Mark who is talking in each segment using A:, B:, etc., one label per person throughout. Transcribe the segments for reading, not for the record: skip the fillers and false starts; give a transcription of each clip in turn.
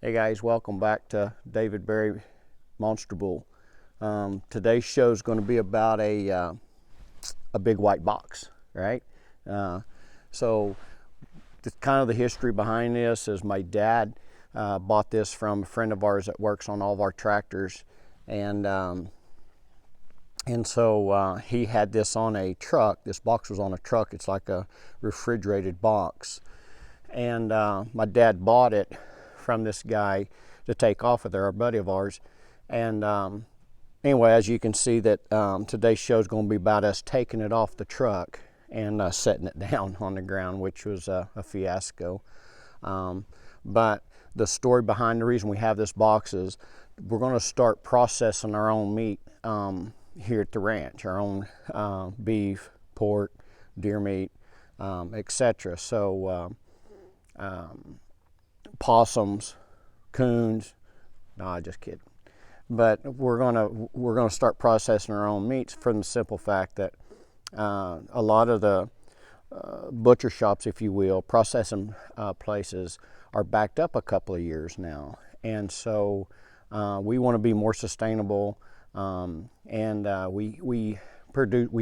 A: Hey guys, welcome back to David Berry Monster Bull. Today's show is going to be about a big white box, right? So kind of the history behind this is my dad bought this from a friend of ours that works on all of our tractors, and so he had this on a truck. This box was on a truck. It's like a refrigerated box, and my dad bought it from this guy to take off with her, a buddy of ours. And anyway, as you can see, that today's show is going to be about us taking it off the truck and setting it down on the ground, which was a fiasco. But the story behind the reason we have this box is we're going to start processing our own meat here at the ranch, our own beef, pork, deer meat, etc. So possums, coons, no, just kidding. But we're gonna start processing our own meats from the simple fact that a lot of the butcher shops, if you will, processing places are backed up a couple of years now, and so we want to be more sustainable, and we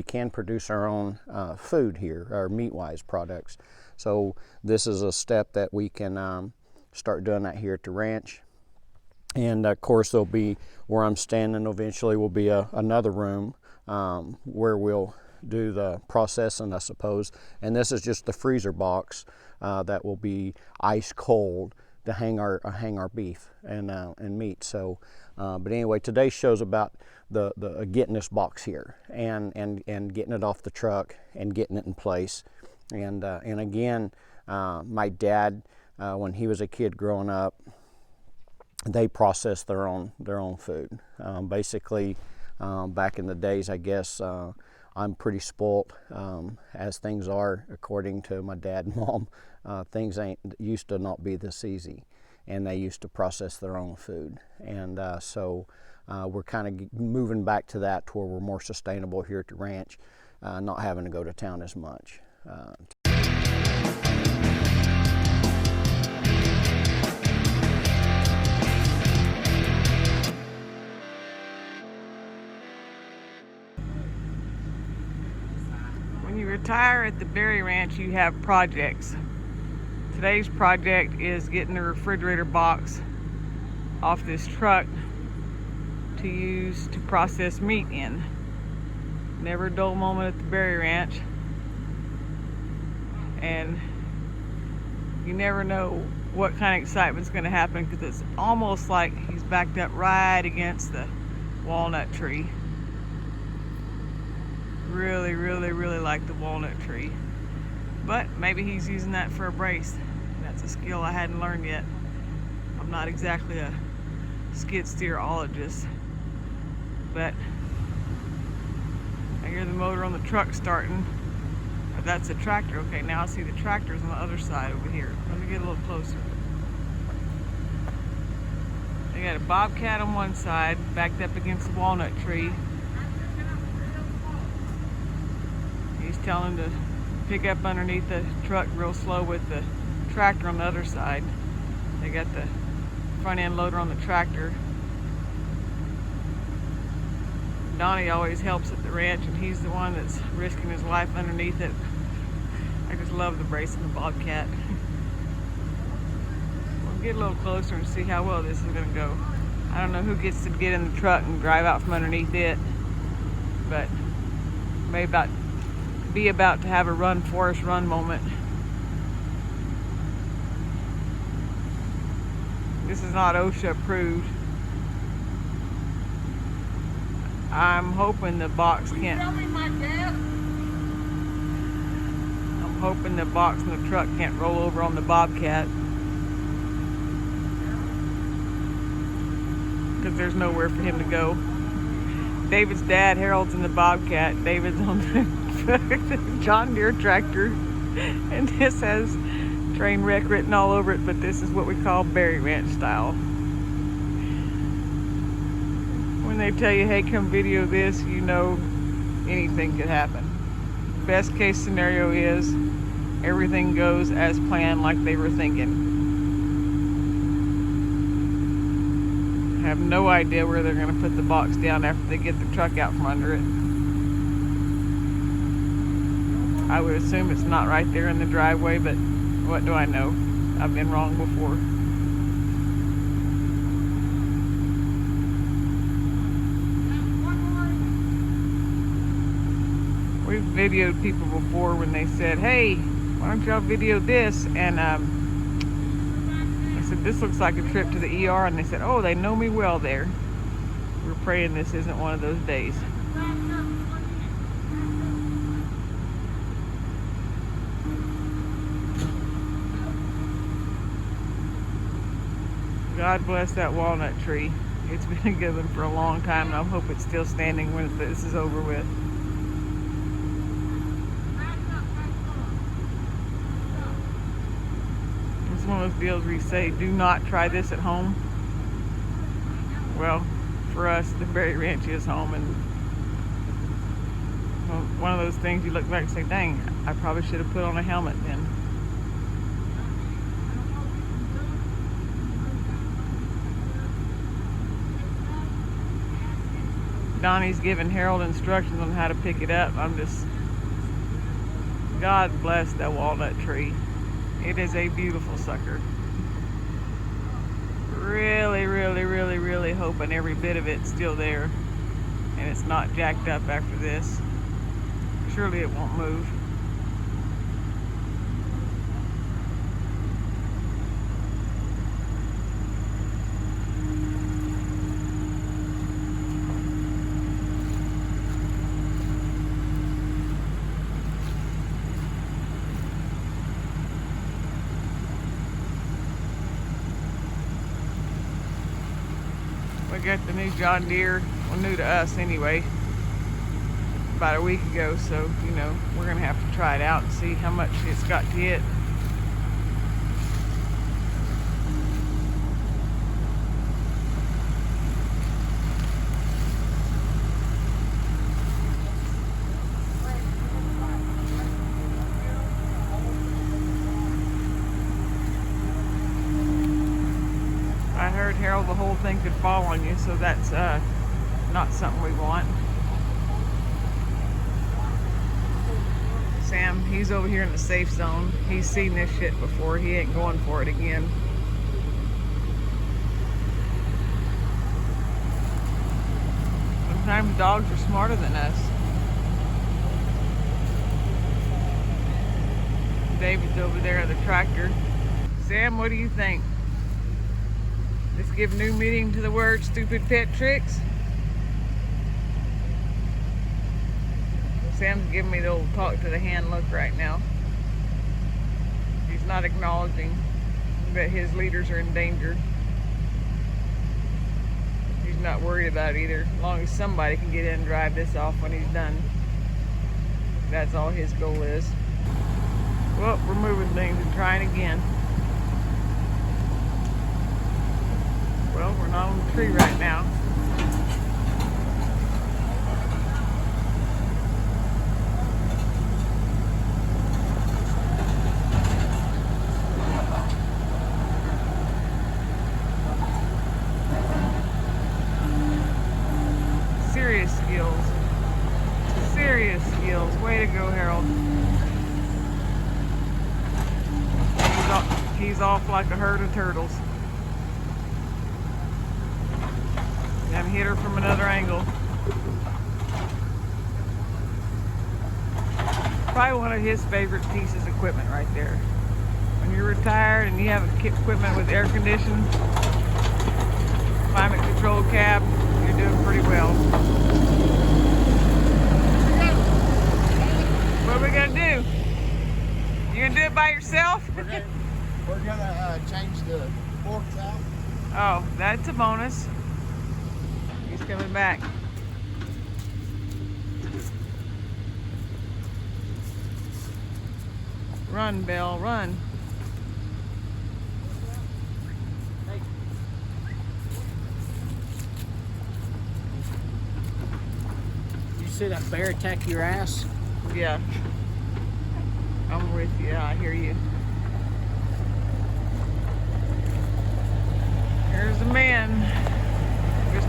A: can produce our own food here, our meat-wise products. So this is a step that we can start doing that here at the ranch. And of course, there'll be, where I'm standing eventually will be another room where we'll do the processing, I suppose. And this is just the freezer box that will be ice cold to hang our beef and meat. So, but anyway, today's show's about the getting this box here and getting it off the truck and getting it in place. And again, my dad, when he was a kid growing up, they processed their own food. Basically, back in the days, I guess I'm pretty spoilt as things are, according to my dad and mom. Things used to not be this easy, and they used to process their own food. And so we're kind of moving back to that, to where we're more sustainable here at the ranch, not having to go to town as much.
B: When you retire at the Berry Ranch, you have projects. Today's project is getting the refrigerator box off this truck to use to process meat in. Never a dull moment at the Berry Ranch, and you never know what kind of excitement's going to happen, because it's almost like he's backed up right against the walnut tree. Really, really, really like the walnut tree, but maybe he's using that for a brace. That's a skill I hadn't learned yet. I'm not exactly a skid steerologist, but I hear the motor on the truck starting. But that's the tractor. Okay, now I see the tractors on the other side over here. Let me get a little closer. They got a bobcat on one side backed up against the walnut tree. He's telling to pick up underneath the truck real slow with the tractor on the other side. They got the front end loader on the tractor. Donnie always helps at the ranch, and he's the one that's risking his life underneath it. I just love the brace and the bobcat. We'll get a little closer and see how well this is going to go. I don't know who gets to get in the truck and drive out from underneath it, but may be about to have a run, Forrest Run moment. This is not OSHA approved. I'm hoping the box can't. I'm hoping the box in the truck can't roll over on the bobcat, because there's nowhere for him to go. David's dad, Harold's in the bobcat. David's on the John Deere tractor, and this has train wreck written all over it, but this is what we call Berry Ranch style. When they tell you, hey, come video this, you know anything could happen. Best case scenario is everything goes as planned, like they were thinking. have no idea where they're going to put the box down after they get the truck out from under it. I would assume it's not right there in the driveway, but what do I know? I've been wrong before. We've videoed people before when they said, hey, why don't y'all video this? And I said, this looks like a trip to the ER. And they said, oh, they know me well there. We're praying this isn't one of those days. God bless that walnut tree. It's been a good one for a long time, and I hope it's still standing when this is over with. It's one of those deals where you say, do not try this at home. Well, for us, the Berry Ranch is home, and well, one of those things you look back and say, dang, I probably should have put on a helmet then. Donnie's giving Harold instructions on how to pick it up. God bless that walnut tree. It is a beautiful sucker. Really, really, really, really hoping every bit of it's still there and it's not jacked up after this. Surely it won't move. We got the new John Deere, well, new to us anyway, about a week ago, so you know we're gonna have to try it out and see how much it's got to hit. I heard, Harold, the whole thing could fall on you, so that's not something we want. Sam, he's over here in the safe zone. He's seen this shit before. He ain't going for it again. Sometimes dogs are smarter than us. David's over there at the tractor. Sam, what do you think? Let's give new meaning to the word stupid pet tricks. Sam's giving me the old talk to the hand look right now. He's not acknowledging that his leaders are in danger. He's not worried about it either. As long as somebody can get in and drive this off when he's done. That's all his goal is. Well, we're moving things and trying again. Well, we're not on the tree right now. Serious skills. Serious skills. Way to go, Harold. He's off like a herd of turtles. And hit her from another angle. Probably one of his favorite pieces of equipment right there. When you're retired and you have equipment with air conditioning, climate control cab, you're doing pretty well. What are we gonna do? You gonna do it by yourself?
C: We're gonna change the forks out.
B: Oh, that's a bonus. He's coming back. Run, Belle, run.
C: Hey. You see that bear attack your ass?
B: Yeah. I'm with you. I hear you. Here's the man.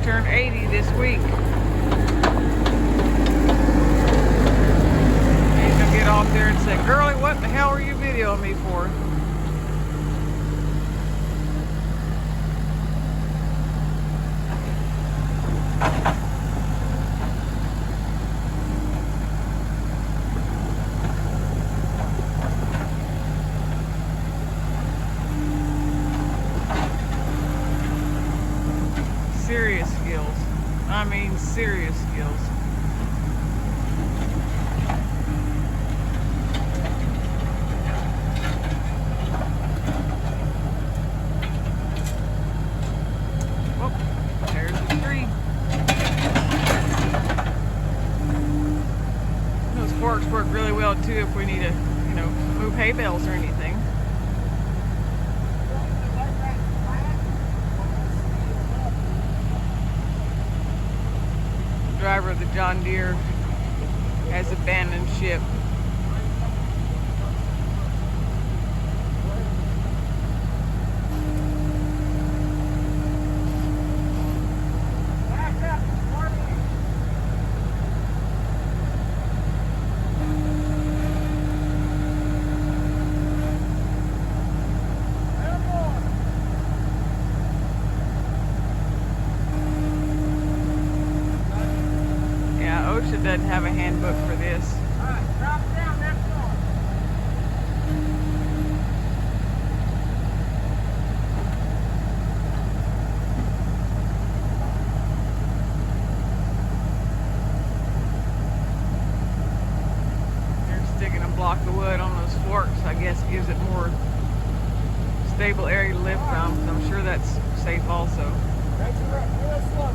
B: turned 80 this week. He's gonna get off there and say, "Girlie, what the hell are you videoing me for?" Serious skills. I mean, serious skills. Oh, there's the tree. Those forks work really well too if we need to, move hay bales or anything. Driver of the John Deere has abandoned ship. OSHA doesn't have a handbook for this.
C: Alright, drop down that one.
B: They're sticking a block of wood on those forks. I guess gives it more stable area to lift from. So I'm sure that's safe also.
C: Raise her up real slow.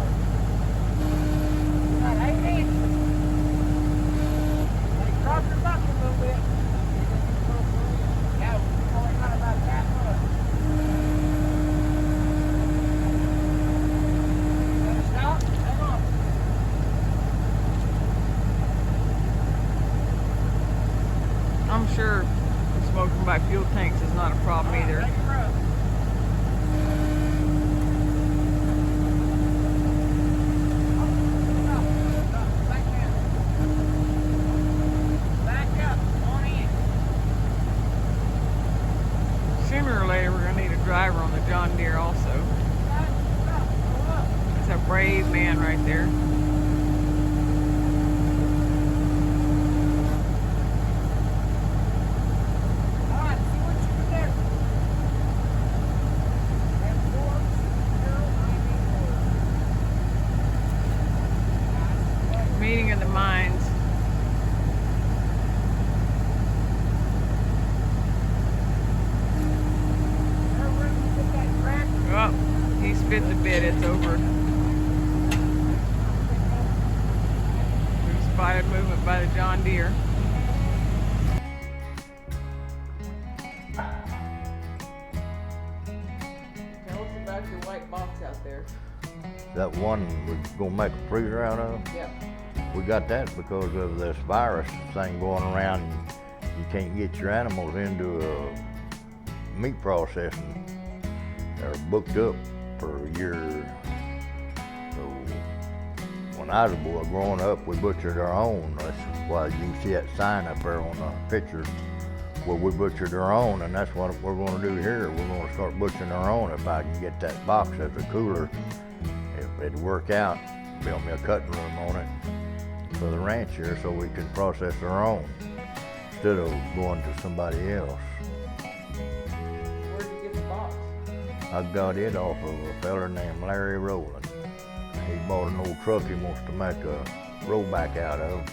C: About 8 inches. Drop your bucket a little bit. Yeah, we only got about that much. Gotta stop? Hang on.
B: I'm sure smoking by fuel tanks is not a problem either.
C: Take her up.
B: Sooner or later, we're going to need a driver on the John Deere also. That's a brave man right there. Meeting of the minds. Oh, he spits a bit, it's over. We spotted movement by the John Deere. Tell us about your white box out there.
D: That one we're gonna make a freezer out of.
B: Yep.
D: We got that because of this virus thing going around. You can't get your animals into a meat processing. They're booked up for a year. So when I was a boy growing up, we butchered our own. That's why you can see that sign up there on the picture where we butchered our own, and that's what we're gonna do here. We're gonna start butchering our own. If I can get that box as a cooler, if it'd work out, build me a cutting room on it for the ranch here so we can process our own instead of going to somebody else.
B: Where'd you get the box?
D: I got it off of a feller named Larry Rowland. He bought an old truck he wants to make a rollback out of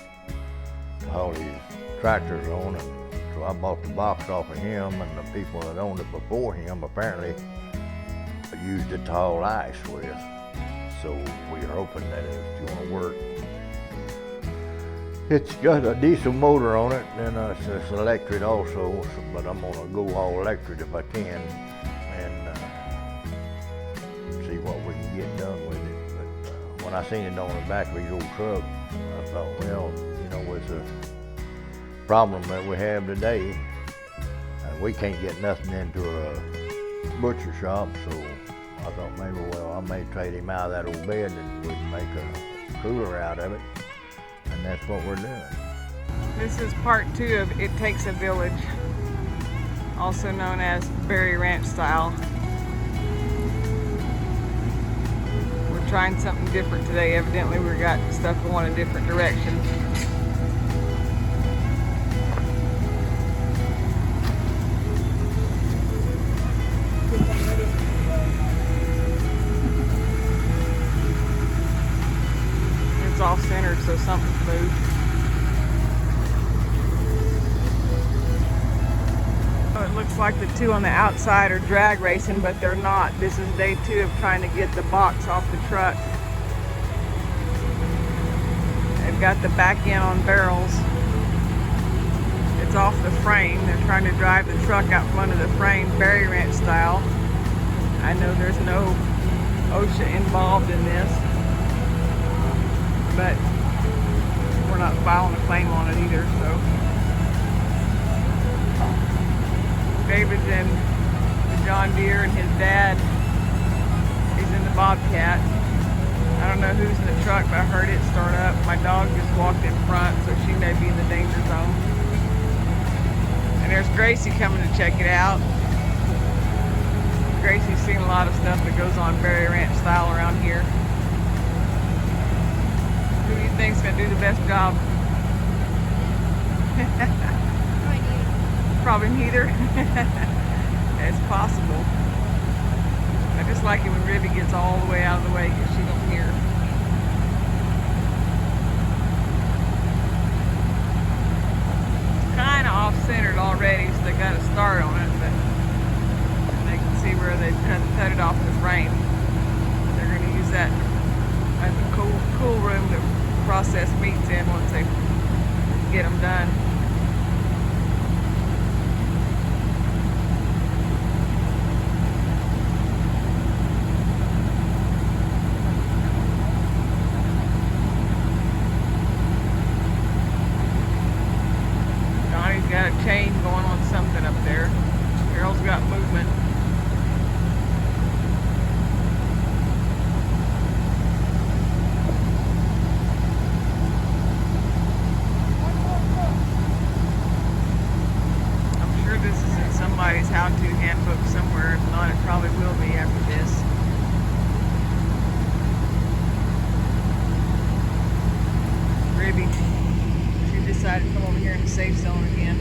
D: to haul his tractors on, and so I bought the box off of him, and the people that owned it before him apparently used it to haul ice with. So we're hoping that it's gonna work. It's got a diesel motor on it, and it's electric also, but I'm gonna go all electric if I can, and see what we can get done with it. But when I seen it on the back of his old truck, I thought, well, it's a problem that we have today, and we can't get nothing into a butcher shop, so I thought maybe, well, I may trade him out of that old bed and we can make a cooler out of it. And that's what we're doing.
B: This is part 2 of It Takes a Village, also known as Berry Ranch style. We're trying something different today. Evidently we got stuff going a different direction. It's off centered, so something's moved. It looks like the two on the outside are drag racing, but they're not. This is day 2 of trying to get the box off the truck. They've got the back end on barrels. It's off the frame. They're trying to drive the truck out from under the frame, Berry Ranch style. I know there's no OSHA involved in this, but we're not filing a claim on it either, so. David's in the John Deere and his dad is in the Bobcat. I don't know who's in the truck, but I heard it start up. My dog just walked in front, so she may be in the danger zone. And there's Gracie coming to check it out. Gracie's seen a lot of stuff that goes on Berry Ranch style around here. Who do you think's gonna do the best job? Probably neither. It's possible. I just like it when Ribby gets all the way out of the way because she don't hear. It's kind of off-centered already, so they got a start on it, but they can see where they've cut it off the frame. They're going to use that as a cool room to process meats in once they get them done. Got a chain going on something up there. Carol's got movement. I'm sure this is in somebody's how-to handbook somewhere. If not, it probably will be after this. Ribby, she decided to come over here in the safe zone again.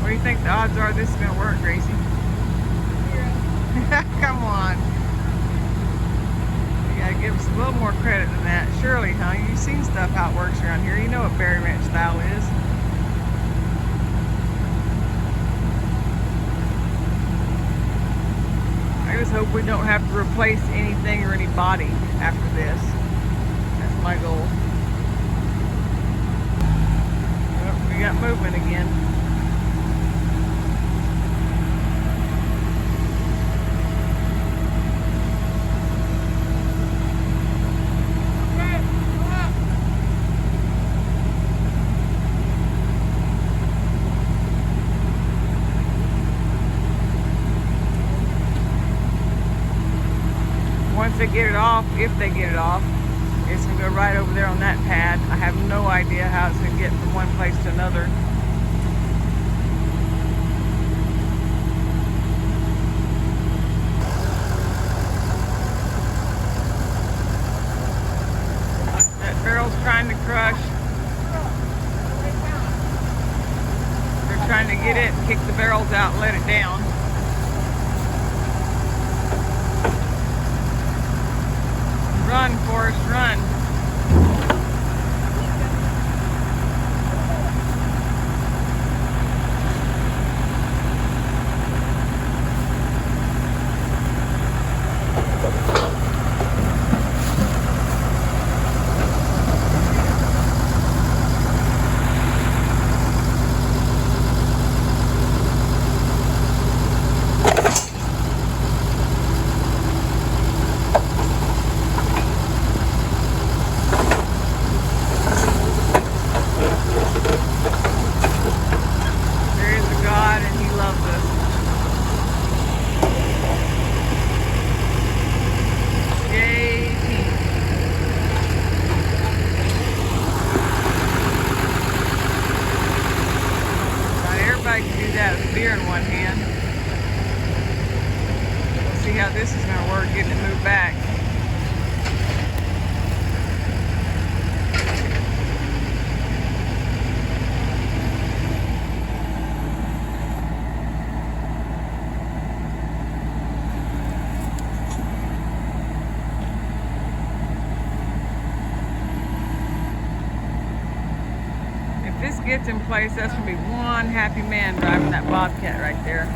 B: What do you think the odds are this is going to work, Gracie?
E: 0.
B: Come on. You got to give us a little more credit than that. Surely, huh? You've seen stuff how it works around here. You know what Berry Ranch style is. I just hope we don't have to replace anything or anybody after this. That's my goal. Oh, we got movement again. Once they get it off, if they get it off, it's going to go right over there on that pad. I have no idea how it's going to get from one place to another. That barrel's trying to crush. They're trying to get it, kick the barrels out and let it down. Run, Forrest, run. one hand. We'll see how this is going to work, getting it moved back. If this gets in place, that's going to be one happy man driving that Bobcat right there.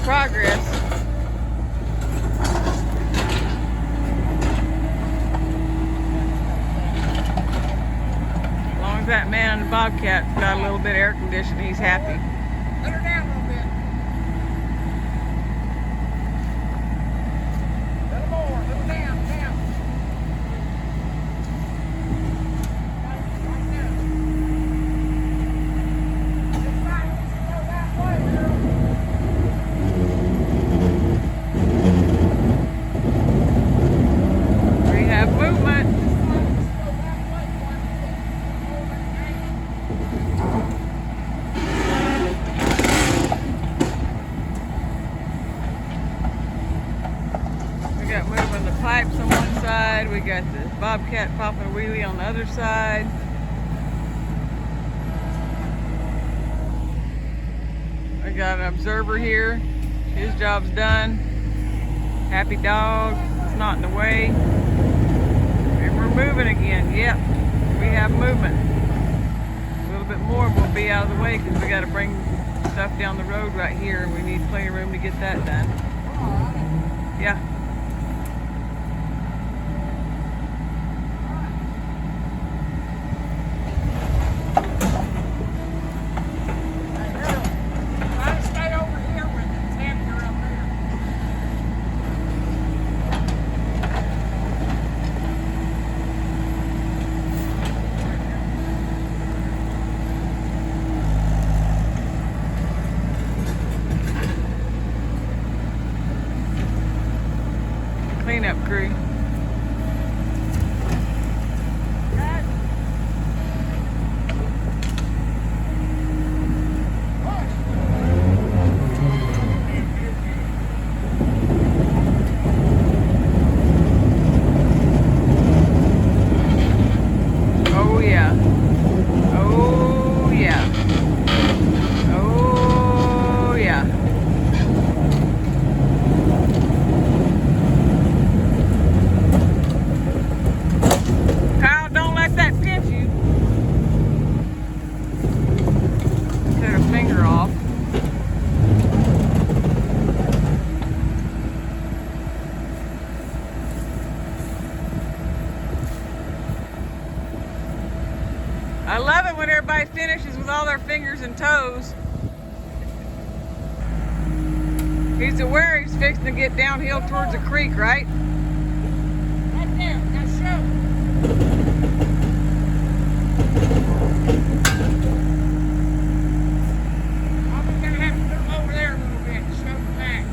B: Progress. As long as that man in the Bobcat got a little bit of air conditioning, he's happy.
C: Let her down a little bit. Little more, little down, down. Right there. Just right, just go that way, girl.
B: We have movement. We got moving the pipes on one side. We got the Bobcat popping a wheelie on the other side. I got an observer here. His job's done. Happy dog. It's not in the way. And we're moving again. Yep. We have movement. A little bit more and we'll be out of the way because we got to bring stuff down the road right here. We need plenty of room to get that done. Yeah.
C: Try to stay over here with the temperature up there.
B: Cleanup crew. Oh yeah. Oh yeah. Oh yeah. Kyle, don't let that pinch you. Cut her finger off. I love it when everybody finishes with all their fingers and toes. He's aware he's fixing to get downhill towards the creek, right?
C: Right there, now show. I'm gonna have to put him over there a little bit to show the back.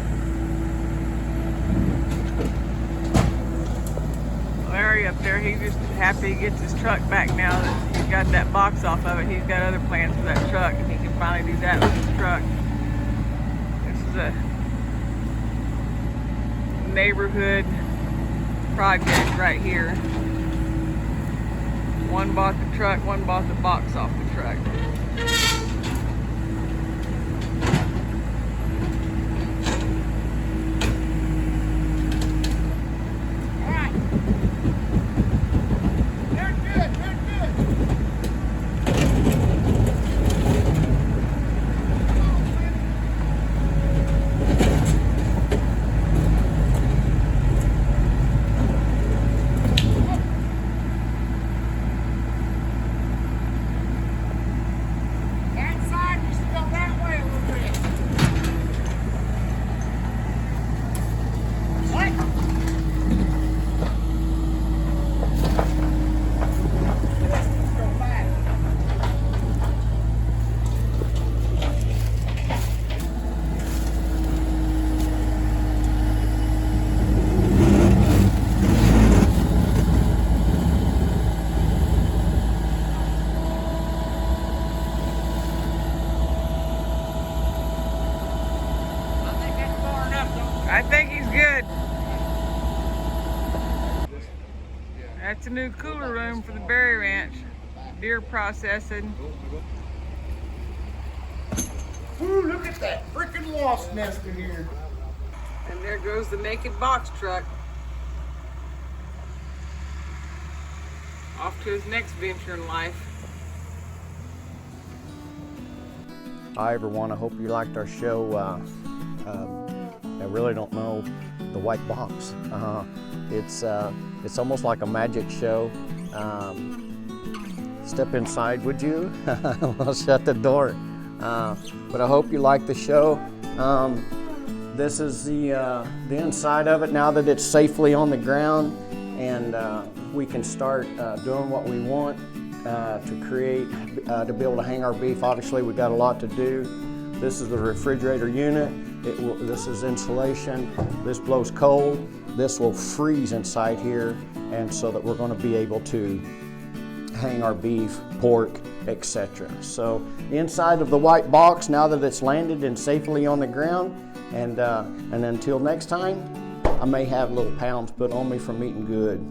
B: Larry up there, he's just happy he gets his truck back now that he's got that box off of it. He's got other plans for that truck and he can finally do that with his truck. This is a neighborhood project right here. One bought the truck, one bought the box off the truck. I think he's good. That's a new cooler room for the berry ranch. Deere processing.
E: Ooh, look at that freaking wasp nest in here.
B: And there goes the naked box truck. Off to his next venture in life.
A: Hi everyone, I hope you liked our show. I really don't know the white box. It's almost like a magic show. Step inside, would you? I'll shut the door. But I hope you like the show. This is the inside of it now that it's safely on the ground, and we can start doing what we want to create, to be able to hang our beef. Obviously, we've got a lot to do. This is the refrigerator unit. This is insulation. This blows cold. This will freeze inside here, and so that we're going to be able to hang our beef, pork, etc. So inside of the white box, now that it's landed and safely on the ground, and until next time, I may have little pounds put on me from eating good.